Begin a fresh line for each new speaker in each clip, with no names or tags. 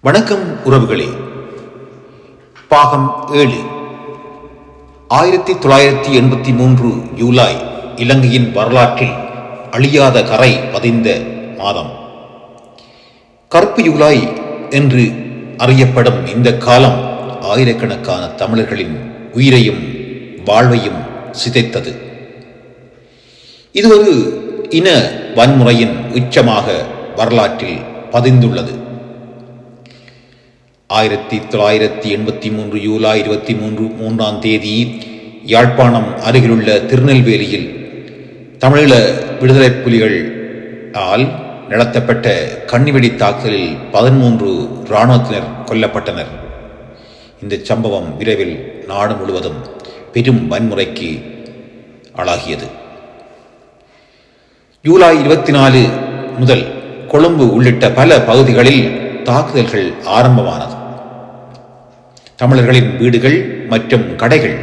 வணக்கம் உறவுகளே. பாகம் 7. 1983 ஜூலை இலங்கையின் வரலாற்றில் அழியாத கரை பதிந்த மாதம். கருப்பு ஜூலை என்று அறியப்படும் இந்த காலம் ஆயிரக்கணக்கான தமிழர்களின் உயிரையும் வாழ்வையும் சிதைத்தது. இது ஒரு இன வன்முறையின் உச்சமாக வரலாற்றில் பதிந்துள்ளது. 1983 ஜூலை 23 யாழ்ப்பாணம் அருகிலுள்ள திருநெல்வேலியில் தமிழீழ விடுதலை புலிகளால் நடத்தப்பட்ட கண்ணிவெடி தாக்குதலில் 13 இராணுவத்தினர் கொல்லப்பட்டனர். இந்த சம்பவம் விரைவில் நாடு முழுவதும் பெரும் வன்முறைக்கு ஆளாகியது. ஜூலை 24 முதல் கொழும்பு உள்ளிட்ட பல பகுதிகளில் தாக்குதல்கள் ஆரம்பமானது. தமிழர்களின் வீடுகள் மற்றும் கடைகள்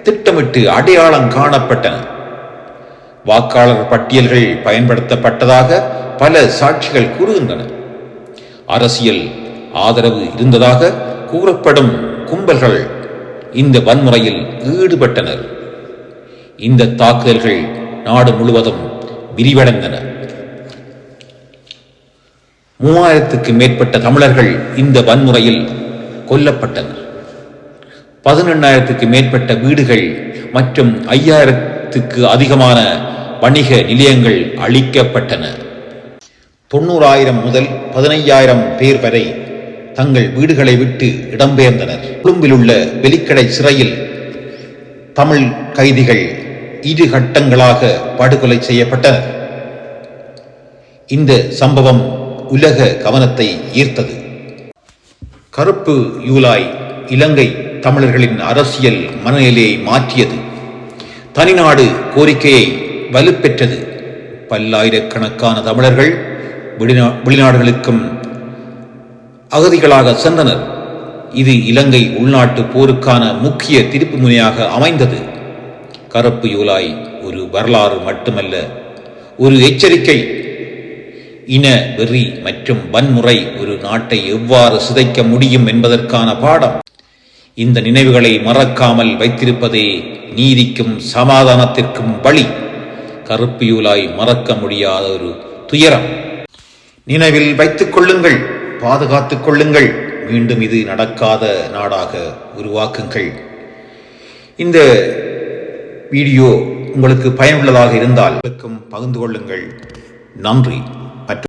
திட்டமிட்டு அடையாளம் காணப்பட்டன. வாக்காளர் பட்டியல்கள் பயன்படுத்தப்பட்டதாக பல சாட்சிகள் கூறுகின்றன. அரசியல் ஆதரவு இருந்ததாக கூறப்படும் கும்பல்கள் இந்த வன்முறையில் ஈடுபட்டனர். இந்த தாக்குதல்கள் நாடு முழுவதும் விரிவடைந்தன. 3000க்கு மேற்பட்ட தமிழர்கள் இந்த வன்முறையில் கொல்லப்பட்டனர். 18,000க்கு மேற்பட்ட வீடுகள் மற்றும் 5,000க்கு அதிகமான வணிக நிலையங்கள் அழிக்கப்பட்டன. 90,000 முதல் 15,000 பேர் வரை தங்கள் வீடுகளை விட்டு இடம்பெயர்ந்தனர். கொழும்பில் உள்ள வெலிக்கடை சிறையில் தமிழ் கைதிகள் 2 கட்டங்களாக படுகொலை செய்யப்பட்டனர். இந்த சம்பவம் உலக கவனத்தை ஈர்த்தது. கருப்பு ஜூலை இலங்கை தமிழர்களின் அரசியல் மனநிலையை மாற்றியது. தனிநாடு கோரிக்கையை வலுப்பெற்றது. பல்லாயிரக்கணக்கான தமிழர்கள் வெளிநாடுகளுக்கும் அகதிகளாக சென்றனர். இது இலங்கை உள்நாட்டு போருக்கான முக்கிய திருப்பு முனையாக அமைந்தது. கருப்பு ஜூலை ஒரு வரலாறு மட்டுமல்ல, ஒரு எச்சரிக்கை. இன வெறி மற்றும் வன்முறை ஒரு நாட்டை எவ்வாறு சிதைக்க முடியும் என்பதற்கான பாடம். இந்த நினைவுகளை மறக்காமல் வைத்திருப்பதே நீதிக்கும் சமாதானத்திற்கும் வழி. கருப்பு ஜூலை மறக்க முடியாத ஒரு துயரம். நினைவில் வைத்துக் கொள்ளுங்கள், பாதுகாத்துக் கொள்ளுங்கள். மீண்டும் இது நடக்காத நாடாக உருவாக்குங்கள். இந்த வீடியோ உங்களுக்கு பயனுள்ளதாக இருந்தால் பகிர்ந்து கொள்ளுங்கள். நன்றி.